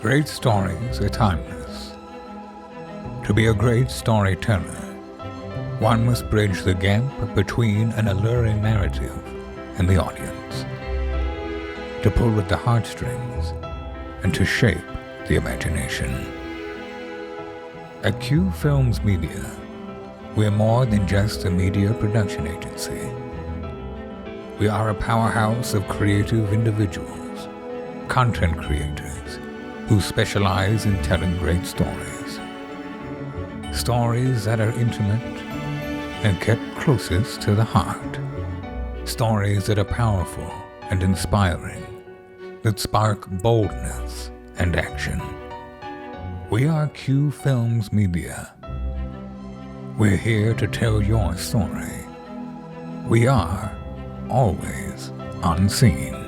Great stories are timeless. To be a great storyteller, one must bridge the gap between an alluring narrative and the audience, to pull at the heartstrings and to shape the imagination. At Q Films Media, we're more than just a media production agency. We are a powerhouse of creative individuals, content creators who specialize in telling great stories. Stories that are intimate and kept closest to the heart. Stories that are powerful and inspiring, that spark boldness and action. We are Q Films Media. We're here to tell your story. We are always on scene.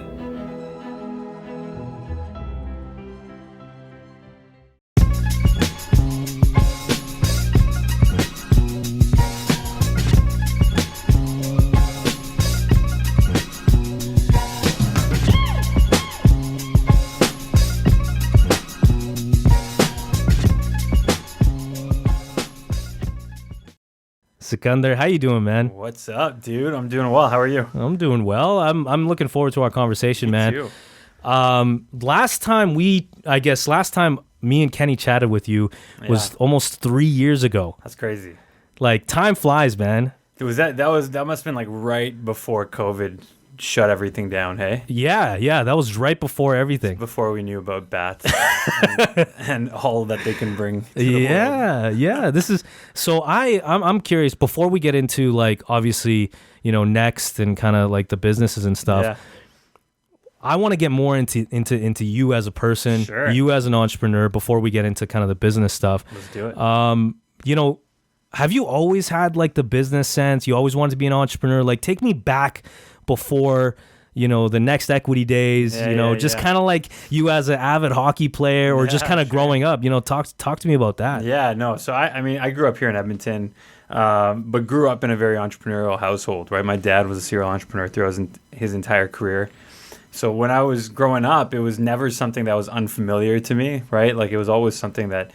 Sikandar, how you doing, man? What's up, dude? I'm doing well. How are you? I'm doing well. I'm looking forward to our conversation, man. Me too. Last time me and Kenny chatted with you was almost 3 years ago. That's crazy. Like, time flies, man. That must have been like right before COVID shut everything down, hey? Yeah, that was right before everything. Before we knew about bats and all that they can bring to the world. Yeah. This is so I'm curious, before we get into, like, obviously, Next and kind of like the businesses and stuff. Yeah. I want to get more into you as a person, Sure. You as an entrepreneur, before we get into kind of the business stuff. Let's do it. Have you always had like the business sense? You always wanted to be an entrepreneur? Like, take me back before, the Next Equity days, just kind of like you as an avid hockey player or just kind of growing up, talk to me about that. Yeah, no. So I grew up here in Edmonton, but grew up in a very entrepreneurial household, right? My dad was a serial entrepreneur throughout his entire career. So when I was growing up, it was never something that was unfamiliar to me, right? Like, it was always something that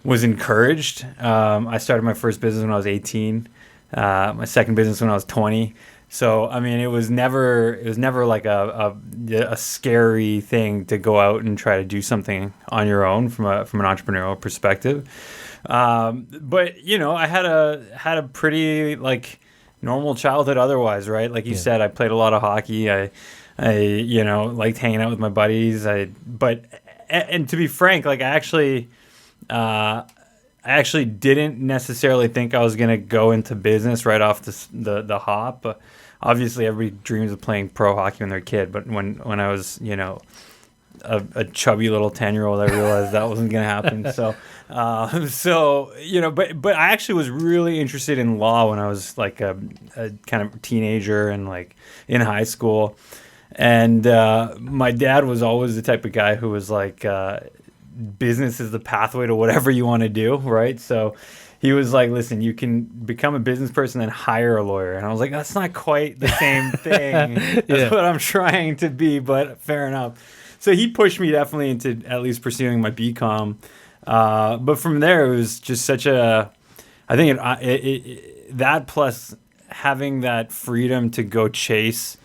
was encouraged. I started my first business when I was 18, my second business when I was 20. So, I mean, it was never like a scary thing to go out and try to do something on your own from an entrepreneurial perspective. But I had a pretty like normal childhood otherwise, right? Like you said, I played a lot of hockey. I liked hanging out with my buddies. And to be frank, like I actually didn't necessarily think I was going to go into business right off the hop. But obviously, everybody dreams of playing pro hockey when they're a kid. But when I was, a chubby little 10-year-old, I realized that wasn't going to happen. But I actually was really interested in law when I was like a kind of teenager and like in high school. And my dad was always the type of guy who was like, business is the pathway to whatever you want to do, right? So he was like, listen, you can become a business person and hire a lawyer. And I was like, that's not quite the same thing. That's what I'm trying to be, but fair enough. So he pushed me definitely into at least pursuing my BCom. But from there, it was just I think that plus having that freedom to go chase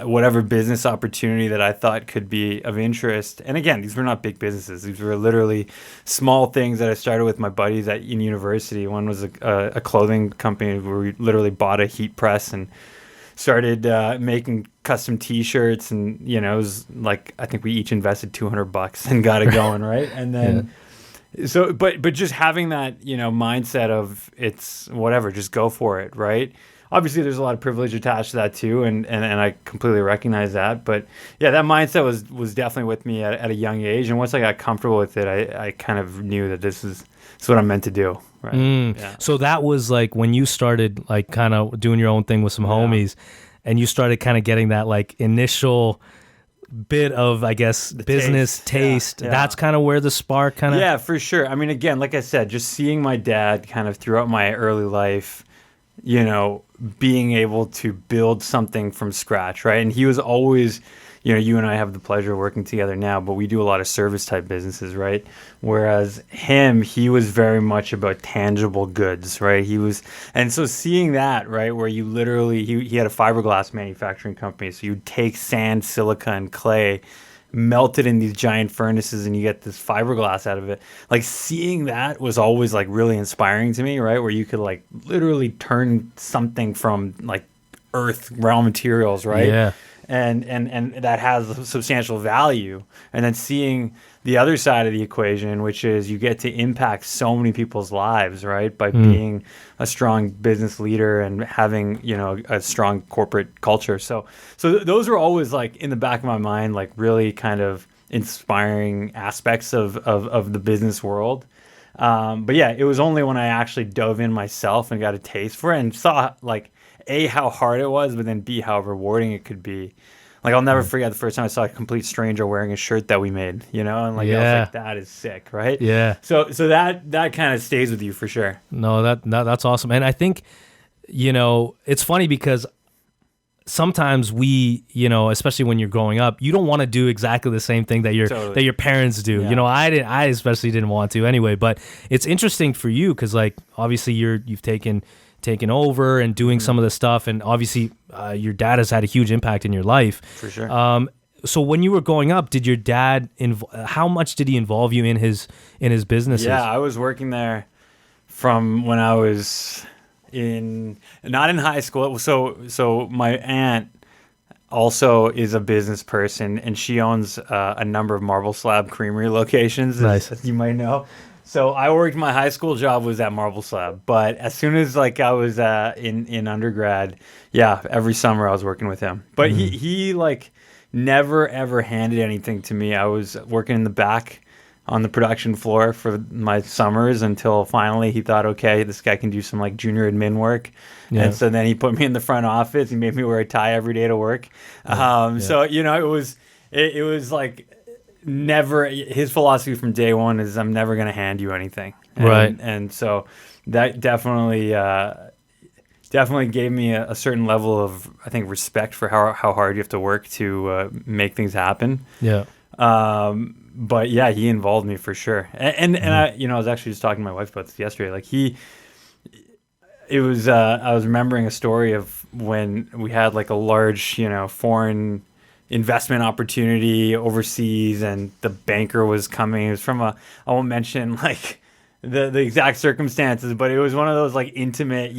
whatever business opportunity that I thought could be of interest. And again, these were not big businesses. These were literally small things that I started with my buddies in university. One was a clothing company where we literally bought a heat press and started making custom T-shirts. And, it was like, I think we each invested $200 and got it going, right? And then... So, but just having that, mindset of it's whatever, just go for it, right? Obviously, there's a lot of privilege attached to that too, and I completely recognize that. But yeah, that mindset was definitely with me at a young age. And once I got comfortable with it, I kind of knew that this is what I'm meant to do. Right? Yeah. So that was like when you started like kind of doing your own thing with some homies, and you started kind of getting that like initial bit of, I guess, business taste. Yeah. That's kind of where the spark kind of... Yeah, for sure. I mean, again, like I said, just seeing my dad kind of throughout my early life, being able to build something from scratch, right? And he was always, you and I have the pleasure of working together now, but we do a lot of service type businesses, right? Whereas he was very much about tangible goods, right? And so seeing that, right, where you literally, he had a fiberglass manufacturing company. So you'd take sand, silica, and clay, melt it in these giant furnaces, and you get this fiberglass out of it. Like, seeing that was always like really inspiring to me, right? Where you could like literally turn something from like earth raw materials, right? Yeah. And that has substantial value. And then seeing the other side of the equation, which is you get to impact so many people's lives, right? By being a strong business leader and having, a strong corporate culture. So those are always like in the back of my mind, like really kind of inspiring aspects of the business world. But yeah, it was only when I actually dove in myself and got a taste for it and saw like, A, how hard it was, but then B, how rewarding it could be. Like, I'll never forget the first time I saw a complete stranger wearing a shirt that we made, and like, I was like, that is sick, right? Yeah. So that kind of stays with you for sure. No, that's awesome. And I think, it's funny because sometimes we, especially when you're growing up, you don't want to do exactly the same thing that your parents do. Yeah. I especially didn't want to anyway, but it's interesting for you because like, obviously you've taken over and doing some of the stuff, and obviously your dad has had a huge impact in your life. For sure. So when you were growing up, did your dad how much did he involve you in his businesses? Yeah, I was working there from when I was not in high school. So my aunt also is a business person, and she owns a number of Marble Slab Creamery locations, as you might know. So I worked, my high school job was at Marble Slab, but as soon as like I was in undergrad, every summer I was working with him. But he like never ever handed anything to me. I was working in the back on the production floor for my summers until finally he thought, okay, this guy can do some like junior admin work. Yeah. And so then he put me in the front office. He made me wear a tie every day to work. So, it was like, never, his philosophy from day one is I'm never going to hand you anything. Right. And so that definitely gave me a certain level of, I think, respect for how hard you have to work to make things happen. Yeah. But yeah, he involved me for sure. And I was actually just talking to my wife about this yesterday. Like I was remembering a story of when we had like a large, foreign investment opportunity overseas, and the banker was coming. It was from I won't mention like the exact circumstances, but it was one of those like intimate,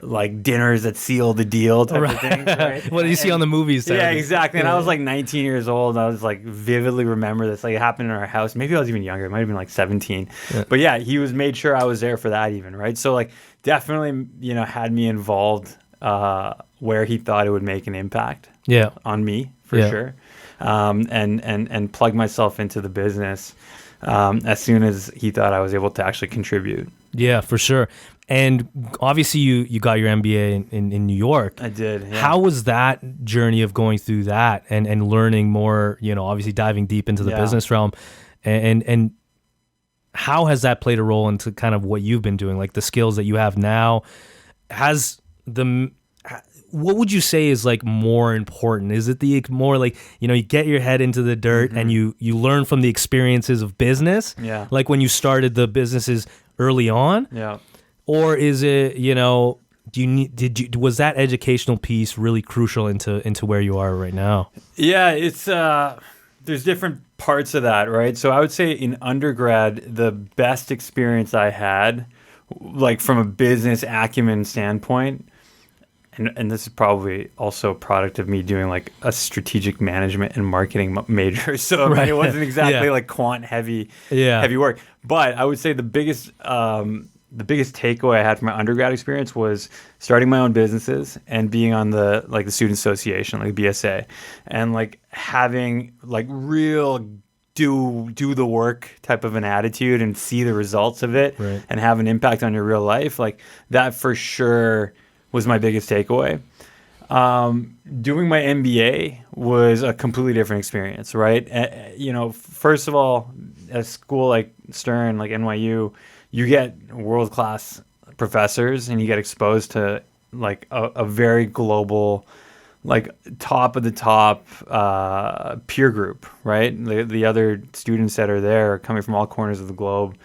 like dinners that seal the deal type of thing. Right? What do you see on the movies? Yeah, exactly. And I was like 19 years old. I was like vividly remember this. Like, it happened in our house. Maybe I was even younger. It might have been like 17. Yeah. But yeah, he was made sure I was there for that even, right? So like definitely, had me involved where he thought it would make an impact. Yeah. On me for sure. And plug myself into the business as soon as he thought I was able to actually contribute. Yeah, for sure. And obviously you got your MBA in New York. I did. Yeah. How was that journey of going through that and learning more, obviously diving deep into the business realm, and how has that played a role into kind of what you've been doing, like the skills that you have now? What would you say is like more important? Is it the more like, you get your head into the dirt and you learn from the experiences of business? Yeah. Like when you started the businesses early on? Yeah. Or is it, was that educational piece really crucial into where you are right now? Yeah, it's there's different parts of that, right? So I would say in undergrad, the best experience I had, like from a business acumen standpoint, and this is probably also a product of me doing like a strategic management and marketing major. So right. It wasn't exactly like quant heavy work. But I would say the biggest takeaway I had from my undergrad experience was starting my own businesses and being on the student association, like BSA, and like having like real do the work type of an attitude and see the results of it and have an impact on your real life. Like that for sure was my biggest takeaway. Doing my MBA was a completely different experience, right? First of all, at a school like Stern, like NYU, you get world-class professors and you get exposed to like a very global, like top of the top peer group, right? The other students that are there are coming from all corners of the globe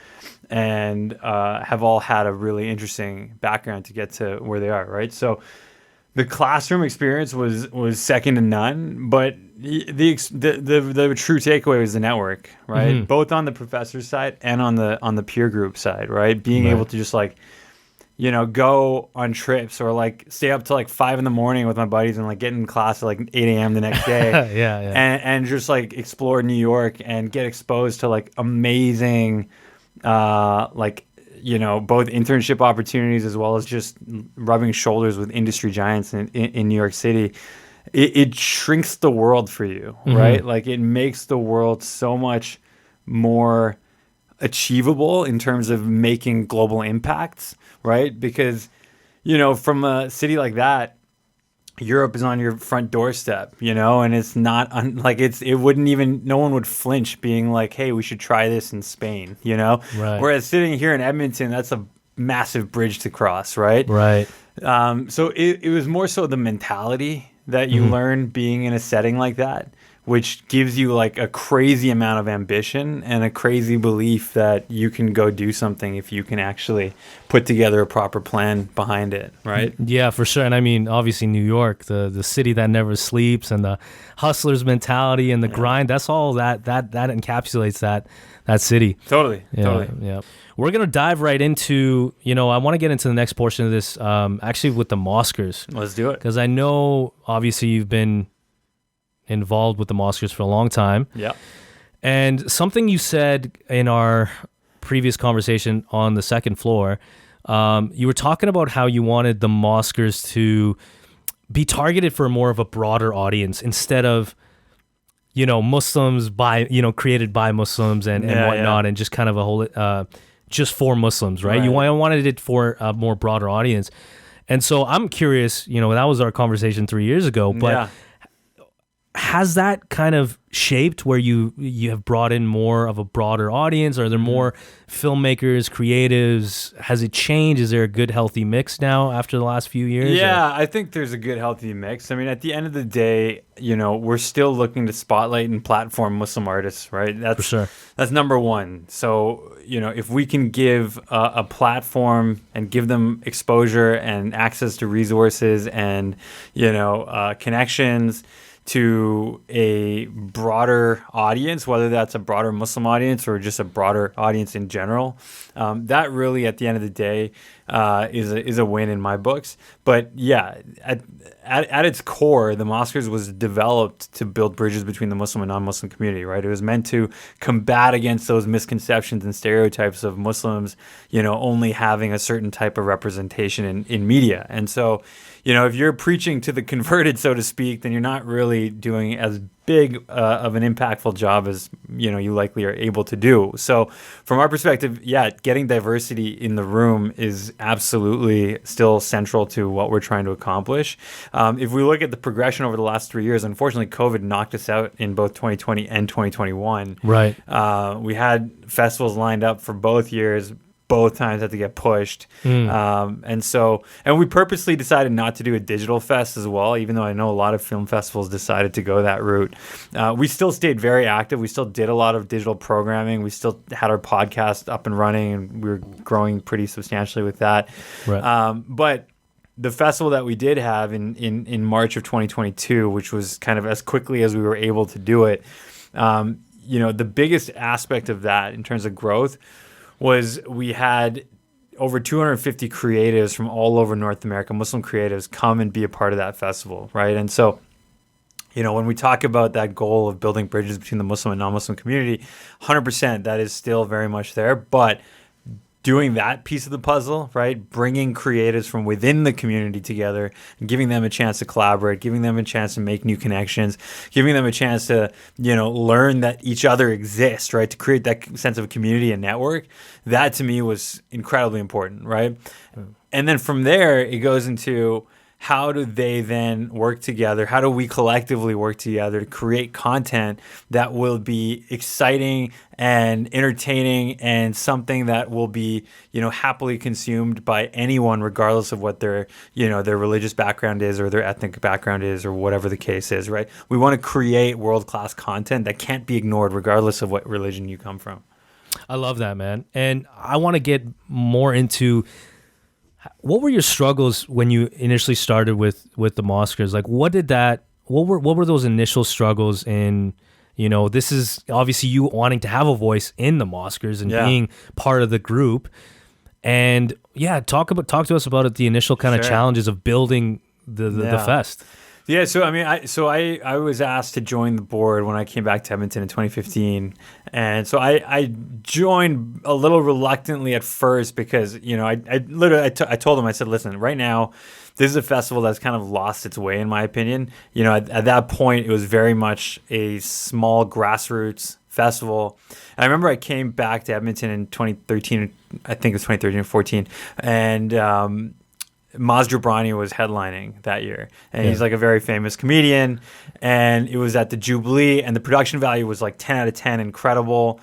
and have all had a really interesting background to get to where they are, right? So the classroom experience was second to none, but the true takeaway was the network, right? Mm-hmm. Both on the professor's side and on the peer group side, right? Being able to just like, you know, go on trips or like stay up till like 5 a.m. with my buddies and like get in class at like 8 a.m. the next day. And just like explore New York and get exposed to like amazing, like, you know, both internship opportunities as well as just rubbing shoulders with industry giants in New York City. It shrinks the world for you, right? Like it makes the world so much more achievable in terms of making global impacts, right? Because, you know, from a city like that, Europe is on your front doorstep, you know, and it's not it wouldn't even, no one would flinch being like, hey, we should try this in Spain, you know? Right. Whereas sitting here in Edmonton, that's a massive bridge to cross, right? Right. So it was more so the mentality that you learn being in a setting like that, which gives you like a crazy amount of ambition and a crazy belief that you can go do something if you can actually put together a proper plan behind it, right? Yeah, for sure. And I mean, obviously New York, the city that never sleeps, and the hustler's mentality and the grind, that's all that encapsulates that city. Totally. Yeah. We're going to dive right into, you know, I want to get into the next portion of this, actually with the Mosquers. Let's do it. Because I know, obviously, you've been involved with the Mosquers for a long time. Yeah. And something you said in our previous conversation on the second floor, you were talking about how you wanted the Mosquers to be targeted for more of a broader audience instead of, you know, Muslims created by Muslims and whatnot, and just kind of a whole, just for Muslims, right? You wanted it for a more broader audience. And so I'm curious, you know, that was our conversation 3 years ago, but has that kind of shaped where you have brought in more of a broader audience? Are there more filmmakers, creatives? Has it changed? Is there a good, healthy mix now after the last few years? Yeah, I think there's a good, healthy mix. I mean, at the end of the day, you know, we're still looking to spotlight and platform Muslim artists, right? That's for sure. That's number one. So, you know, if we can give a platform and give them exposure and access to resources and, you know, connections to a broader audience, whether that's a broader Muslim audience or just a broader audience in general, that really, at the end of the day, is a win in my books. But yeah, at its core, the Mosquers was developed to build bridges between the Muslim and non-Muslim community, right? It was meant to combat against those misconceptions and stereotypes of Muslims, you know, only having a certain type of representation in media. And so, you know, if you're preaching to the converted, so to speak, then you're not really doing as big of an impactful job as, you know, you likely are able to do. So from our perspective, yeah, getting diversity in the room is absolutely still central to what we're trying to accomplish. If we look at the progression over the last 3 years, unfortunately, COVID knocked us out in both 2020 and 2021. Right. We had festivals lined up for both years. Both times had to get pushed. And we purposely decided not to do a digital fest as well, even though I know a lot of film festivals decided to go that route. We still stayed very active. We still did a lot of digital programming. We still had our podcast up and running, and we were growing pretty substantially with that. Right. But the festival that we did have in March of 2022, which was kind of as quickly as we were able to do it, you know, the biggest aspect of that in terms of growth was we had over 250 creatives from all over North America, Muslim creatives, come and be a part of that festival, right? And so, you know, when we talk about that goal of building bridges between the Muslim and non-Muslim community, 100% that is still very much there. But doing that piece of the puzzle, right? Bringing creatives from within the community together, and giving them a chance to collaborate, giving them a chance to make new connections, giving them a chance to, you know, learn that each other exists, right? To create that sense of community and network. That to me was incredibly important, right? And then from there, it goes into how do they then work together? How do we collectively work together to create content that will be exciting and entertaining and something that will be, happily consumed by anyone, regardless of what their religious background is or their ethnic background is or whatever the case is, right? We want to create world-class content that can't be ignored regardless of what religion you come from. I love that, man. And I want to get more into what were your struggles when you initially started with the Mosquers? Like, what were those initial struggles in, this is obviously you wanting to have a voice in the Mosquers and being part of the group. And talk to us about the initial kind of challenges of building the fest. Yeah, so I was asked to join the board when I came back to Edmonton in 2015, and so I joined a little reluctantly at first because I told them, I said, listen, right now this is a festival that's kind of lost its way in my opinion. At that point it was very much a small grassroots festival. And I remember I came back to Edmonton in 2013, I think it was 2013 or 14, and Maz Jobrani was headlining that year, and he's like a very famous comedian, and it was at the Jubilee, and the production value was like 10 out of 10, incredible.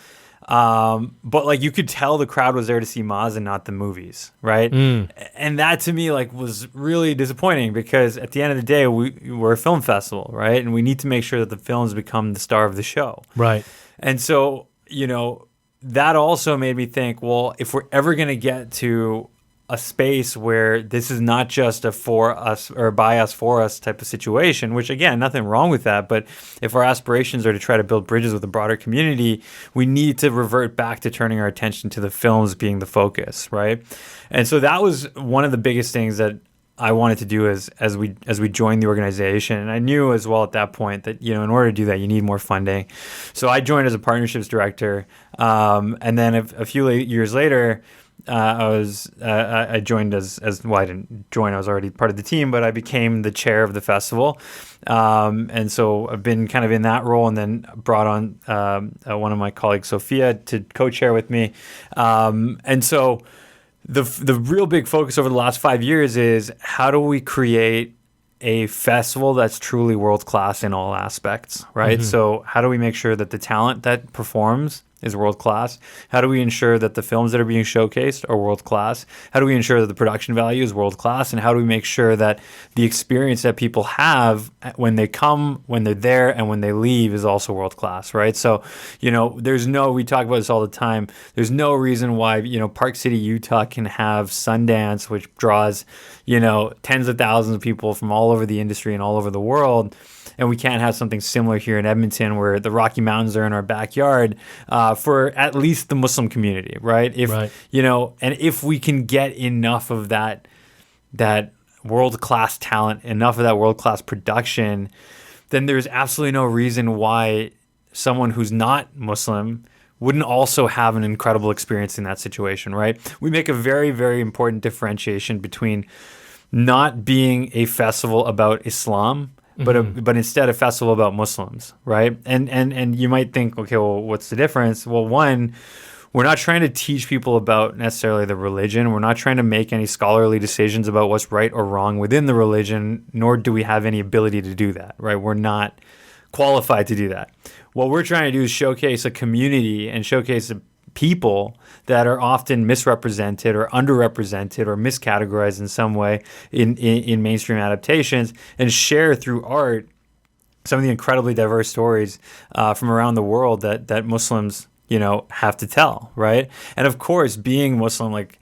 But like you could tell the crowd was there to see Maz and not the movies, right? And that to me like was really disappointing because at the end of the day we're a film festival, right? And we need to make sure that the films become the star of the show, right? And so that also made me think, well, if we're ever going to get to a space where this is not just a for us or by us for us type of situation, which again, nothing wrong with that. But if our aspirations are to try to build bridges with a broader community, we need to revert back to turning our attention to the films being the focus, right? And so that was one of the biggest things that I wanted to do as we joined the organization. And I knew as well at that point that, in order to do that, you need more funding. So I joined as a partnerships director. And then a few years later, I joined as well, I didn't join, I was already part of the team, but I became the chair of the festival. And so I've been kind of in that role, and then brought on one of my colleagues, Sophia, to co-chair with me. And so the real big focus over the last 5 years is how do we create a festival that's truly world-class in all aspects, right? So how do we make sure that the talent that performs is world-class? How do we ensure that the films that are being showcased are world-class? How do we ensure that the production value is world-class? And how do we make sure that the experience that people have when they come, when they're there, and when they leave is also world-class, right? So, we talk about this all the time. There's no reason why, Park City, Utah can have Sundance, which draws, tens of thousands of people from all over the industry and all over the world. And we can't have something similar here in Edmonton where the Rocky Mountains are in our backyard for at least the Muslim community, right? And if we can get enough of that world-class talent, enough of that world-class production, then there's absolutely no reason why someone who's not Muslim wouldn't also have an incredible experience in that situation, right? We make a very, very important differentiation between not being a festival about Islam, but instead a festival about Muslims, right? And you might think, okay, well, what's the difference? Well, one, we're not trying to teach people about necessarily the religion. We're not trying to make any scholarly decisions about what's right or wrong within the religion, nor do we have any ability to do that, right? We're not qualified to do that. What we're trying to do is showcase a community and showcase people that are often misrepresented or underrepresented or miscategorized in some way in mainstream adaptations, and share through art some of the incredibly diverse stories from around the world that Muslims, have to tell, right? And of course, being Muslim, like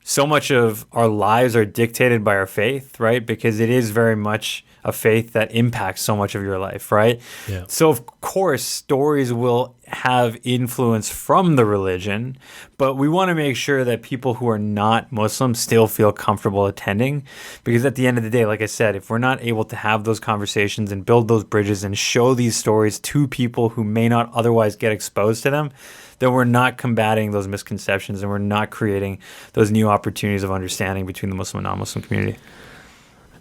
so much of our lives are dictated by our faith, right? Because it is very much a faith that impacts so much of your life, right? Yeah. So of course, stories will have influence from the religion, but we want to make sure that people who are not Muslim still feel comfortable attending, because at the end of the day, like I said, if we're not able to have those conversations and build those bridges and show these stories to people who may not otherwise get exposed to them, then we're not combating those misconceptions and we're not creating those new opportunities of understanding between the Muslim and non-Muslim community.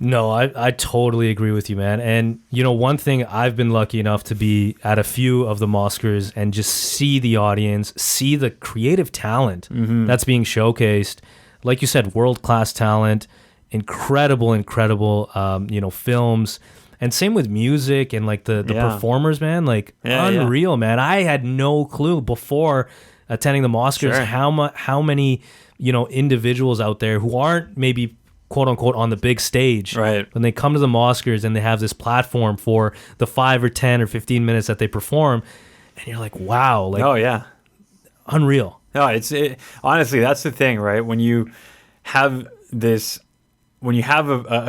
No, I totally agree with you, man. And, one thing, I've been lucky enough to be at a few of the Mosquers and just see the audience, see the creative talent that's being showcased. Like you said, world-class talent. incredible, films. And same with music and like the performers, man, like unreal, man. I had no clue before attending the Oscars how many, individuals out there who aren't maybe quote unquote on the big stage, right? When they come to the Oscars and they have this platform for the 5 or 10 or 15 minutes that they perform, and you're like, wow, like, unreal. No, honestly, that's the thing, right? When you have a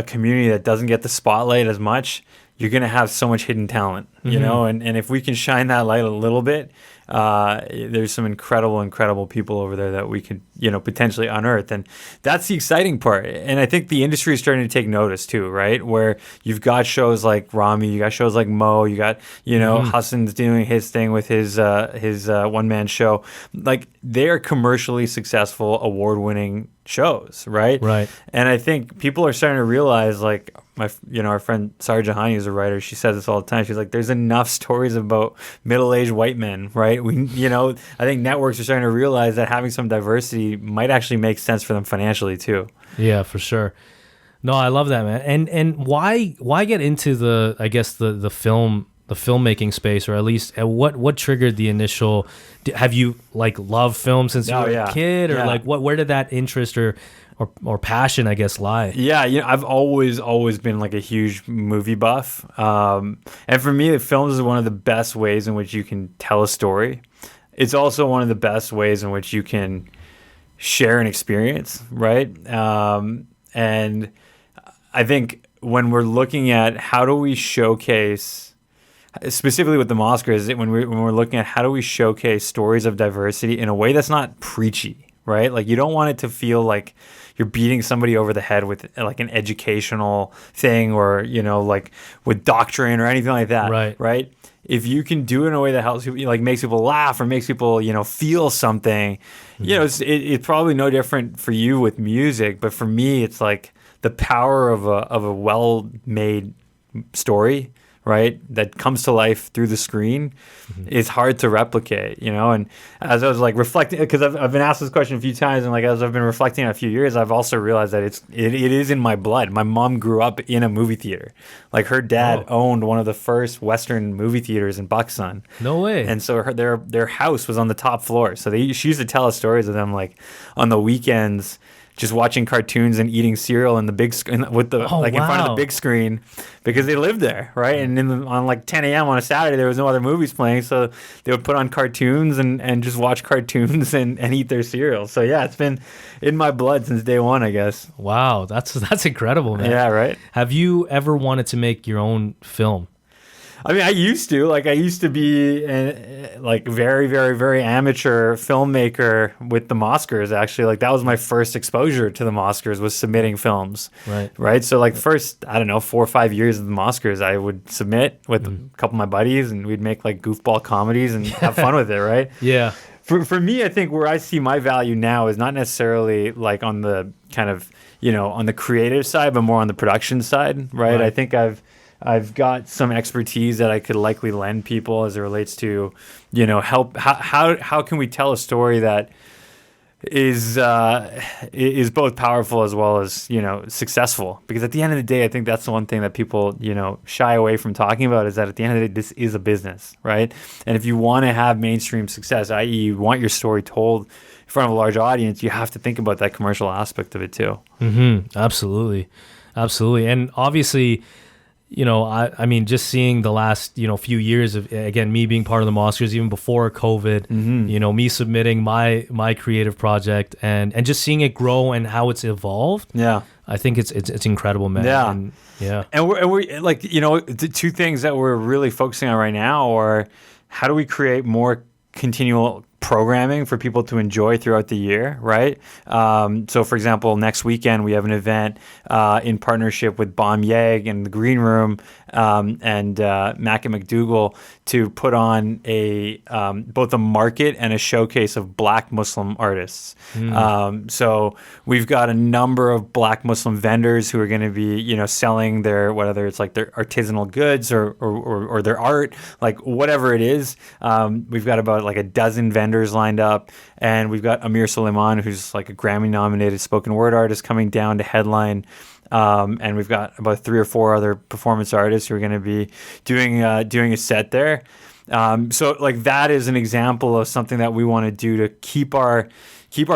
community that doesn't get the spotlight as much, you're going to have so much hidden talent, you know? And if we can shine that light a little bit, there's some incredible people over there that we could, potentially unearth. And that's the exciting part. And I think the industry is starting to take notice too, right? Where you've got shows like Rami, you got shows like Mo, you got, Hassan's doing his thing with his one-man show. Like, they are commercially successful, award-winning shows, right? Right. And I think people are starting to realize, like, our friend Sarah Jahani, who's a writer, she says this all the time. She's like, there's enough stories about middle-aged white men, right? I think networks are starting to realize that having some diversity might actually make sense for them financially too. Yeah, for sure. No, I love that, man. And why get into the filmmaking space, or at least what triggered the initial? Have you like loved film since you were a kid, or like where did that interest or passion, I guess, lie? Yeah, I've always been like a huge movie buff, and for me, films is one of the best ways in which you can tell a story. It's also one of the best ways in which you can share an experience, right? And I think when we're looking at how do we showcase, specifically with the Oscars, when we're looking at how do we showcase stories of diversity in a way that's not preachy, right? Like, you don't want it to feel like you're beating somebody over the head with like an educational thing, or like with doctrine or anything like that, right? If you can do it in a way that helps people, like makes people laugh or makes people feel something, it's probably no different for you with music, but for me, it's like the power of a well-made story, right, that comes to life through the screen is hard to replicate, And as I was like reflecting, because I've been asked this question a few times, and like as I've been reflecting on a few years, I've also realized that it is in my blood. My mom grew up in a movie theater. Like, her dad owned one of the first Western movie theaters in Buckson. No way. And so their house was on the top floor. So she used to tell us stories of them, like on the weekends, just watching cartoons and eating cereal in the big screen in front of the big screen, because they lived there, right? And on like 10 a.m. on a Saturday, there was no other movies playing, so they would put on cartoons and just watch cartoons and eat their cereal. So yeah, it's been in my blood since day one, I guess. Wow, that's incredible, man. Yeah, right. Have you ever wanted to make your own film? I mean, I used to be like very, very, very amateur filmmaker with the Oscars, actually. Like, that was my first exposure to the Oscars, was submitting films. Right. So like, first, 4 or 5 years of the Oscars, I would submit with a couple of my buddies, and we'd make like goofball comedies and have fun with it, right? Yeah. For me, I think where I see my value now is not necessarily like on the kind of, on the creative side, but more on the production side, right? I think I've got some expertise that I could likely lend people as it relates to, help. How can we tell a story that is both powerful as well as successful? Because at the end of the day, I think that's the one thing that people shy away from talking about, is that at the end of the day, this is a business, right? And if you want to have mainstream success, i.e., you want your story told in front of a large audience, you have to think about that commercial aspect of it too. Absolutely, and obviously, I mean, just seeing the last, few years of, again, me being part of the Oscars, even before COVID, me submitting my creative project and just seeing it grow and how it's evolved. Yeah. I think it's incredible, man. Yeah. And we're like, the two things that we're really focusing on right now are how do we create more continual programming for people to enjoy throughout the year, right? So, for example, next weekend we have an event in partnership with Bomb Yag and the Green Room and Mac and McDougall to put on both a market and a showcase of Black Muslim artists. So we've got a number of Black Muslim vendors who are going to be, selling whether it's like their artisanal goods or their art, like whatever it is. We've got about like a dozen vendors lined up, and we've got Amir Suleiman, who's like a Grammy-nominated spoken word artist, coming down to headline and we've got about 3 or 4 other performance artists who are going to be doing a set there. So like that is an example of something that we want to do to keep our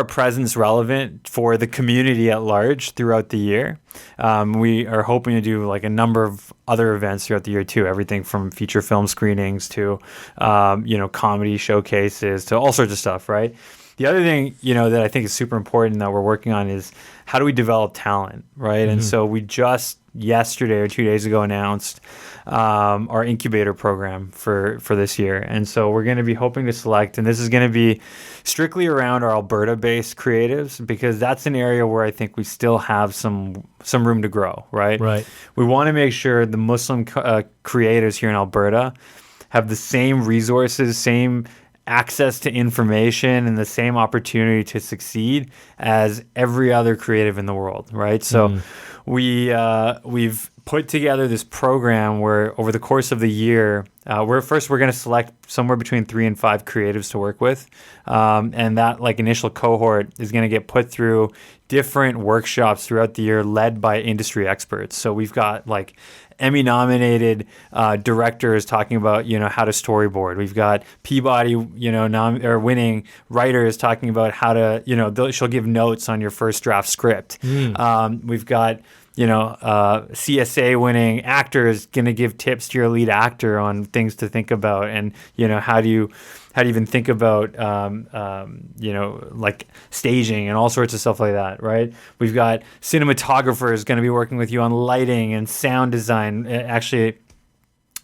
presence relevant for the community at large throughout the year. We are hoping to do like a number of other events throughout the year too, everything from feature film screenings to, comedy showcases to all sorts of stuff, right? The other thing, that I think is super important that we're working on is how do we develop talent, right? Mm-hmm. And so we just yesterday or 2 days ago announced our incubator program for this year. And so we're going to be hoping to select, and this is going to be strictly around our Alberta-based creatives, because that's an area where I think we still have some room to grow, right? Right. We want to make sure the Muslim creators here in Alberta have the same resources, same access to information, and the same opportunity to succeed as every other creative in the world, right? So we've put together this program where over the course of the year, we're going to select somewhere between 3 and 5 creatives to work with, and that like initial cohort is going to get put through different workshops throughout the year led by industry experts. So we've got like Emmy-nominated directors talking about how to storyboard. We've got Peabody winning writers talking about how to she'll give notes on your first draft script. We've got CSA winning actors going to give tips to your lead actor on things to think about, and how do you even think about like staging and all sorts of stuff like that, right? We've got cinematographers going to be working with you on lighting and sound design. Actually,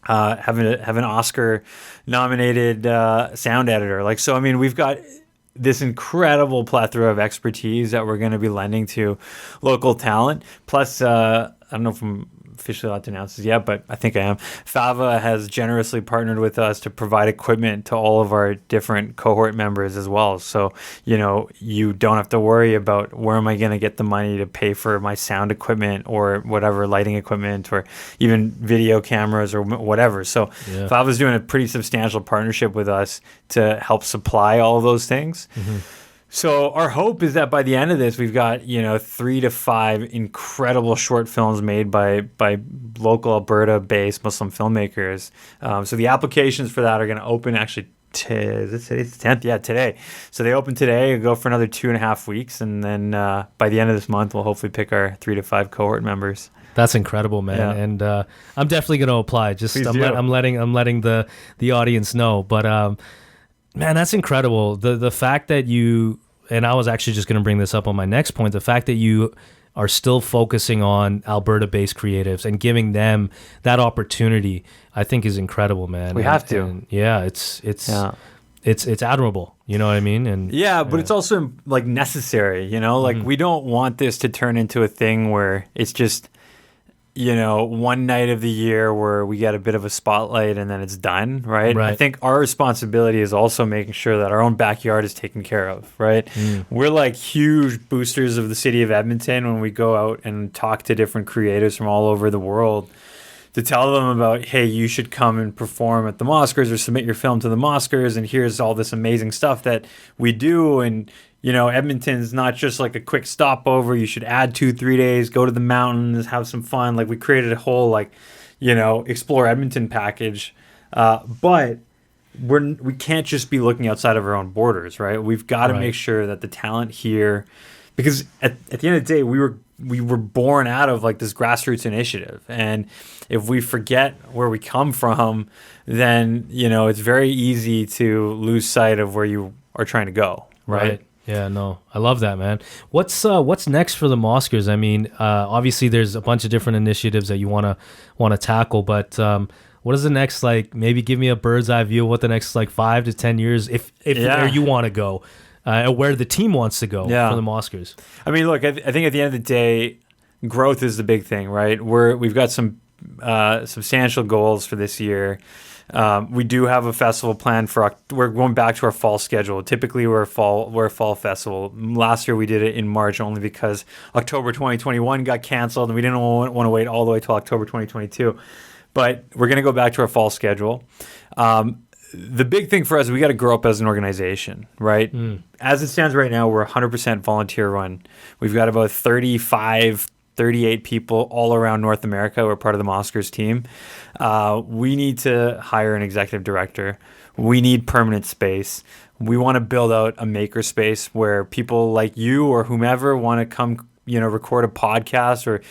have an Oscar nominated sound editor. We've got this incredible plethora of expertise that we're going to be lending to local talent. Plus, I don't know if I'm officially allowed to announce this yet, but I think I am. Fava has generously partnered with us to provide equipment to all of our different cohort members as well. So, you don't have to worry about where am I going to get the money to pay for my sound equipment or whatever, lighting equipment or even video cameras or whatever. So Fava's doing a pretty substantial partnership with us to help supply all of those things. Mm-hmm. So our hope is that by the end of this, we've got 3 to 5 incredible short films made by local Alberta-based Muslim filmmakers. So the applications for that are going to open actually. Is it today? It's the 10th? Yeah, today. So they open today, go for another 2.5 weeks, and then by the end of this month, we'll hopefully pick our 3 to 5 cohort members. That's incredible, man, yeah. And I'm definitely going to apply. I'm letting the audience know, but man, that's incredible. The fact that you, and I was actually just going to bring this up on my next point, the fact that you are still focusing on Alberta-based creatives and giving them that opportunity, I think is incredible, man. We have to. And yeah, it's admirable. You know what I mean? And but it's also like necessary, we don't want this to turn into a thing where it's just one night of the year where we get a bit of a spotlight and then it's done, right? I think our responsibility is also making sure that our own backyard is taken care of, right? We're like huge boosters of the city of Edmonton when we go out and talk to different creators from all over the world to tell them about, hey, you should come and perform at the Oscars or submit your film to the Oscars, and here's all this amazing stuff that we do. And Edmonton's not just like a quick stopover. You should add 2-3 days, go to the mountains, have some fun. Like we created a whole Explore Edmonton package. But we can't just be looking outside of our own borders, right? We've got to make sure that the talent here, because at the end of the day, we were born out of like this grassroots initiative. And if we forget where we come from, then, it's very easy to lose sight of where you are trying to go, right? Yeah, no, I love that, man. What's next for the Oscars? I mean, obviously there's a bunch of different initiatives that you want to tackle, but what is the next, maybe give me a bird's eye view of what the next 5 to 10 years, if where you want to go, where the team wants to go for the Oscars. I mean, look, I think at the end of the day, growth is the big thing, right? We've got some substantial goals for this year. We do have a festival planned we're going back to our fall schedule. Typically we're a fall festival. Last year we did it in March only because October 2021 got canceled and we didn't want to wait all the way till October 2022. But we're going to go back to our fall schedule. The big thing for us is we got to grow up as an organization, right? As it stands right now, we're 100% volunteer run. We've got about 35 38 people all around North America who are part of the Oscars team. We need to hire an executive director. We need permanent space. We want to build out a maker space where people like you or whomever want to come, record a podcast or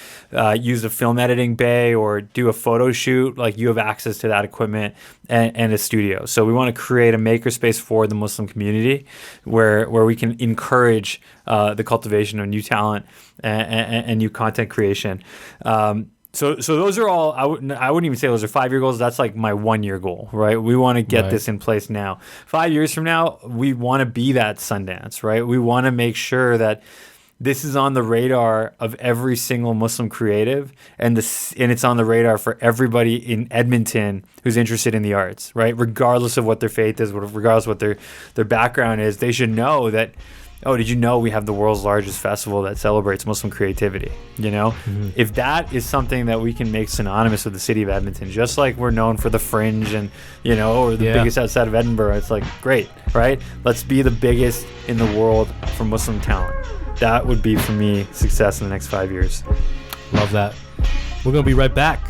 use a film editing bay or do a photo shoot. Like, you have access to that equipment and a studio. So we want to create a makerspace for the Muslim community where we can encourage the cultivation of new talent and new content creation. So those are all, I wouldn't even say those are 5-year goals. That's like my 1-year goal, right? We want to get this in place now. 5 years from now, we want to be that Sundance, right? We want to make sure that this is on the radar of every single Muslim creative, and it's on the radar for everybody in Edmonton who's interested in the arts, right? Regardless of what their faith is, regardless of what their background is, they should know that, oh, did you know we have the world's largest festival that celebrates Muslim creativity? If that is something that we can make synonymous with the city of Edmonton, just like we're known for the Fringe and, or the biggest outside of Edinburgh, it's like, great, right? Let's be the biggest in the world for Muslim talent. That would be, for me, success in the next 5 years. Love that. We're going to be right back.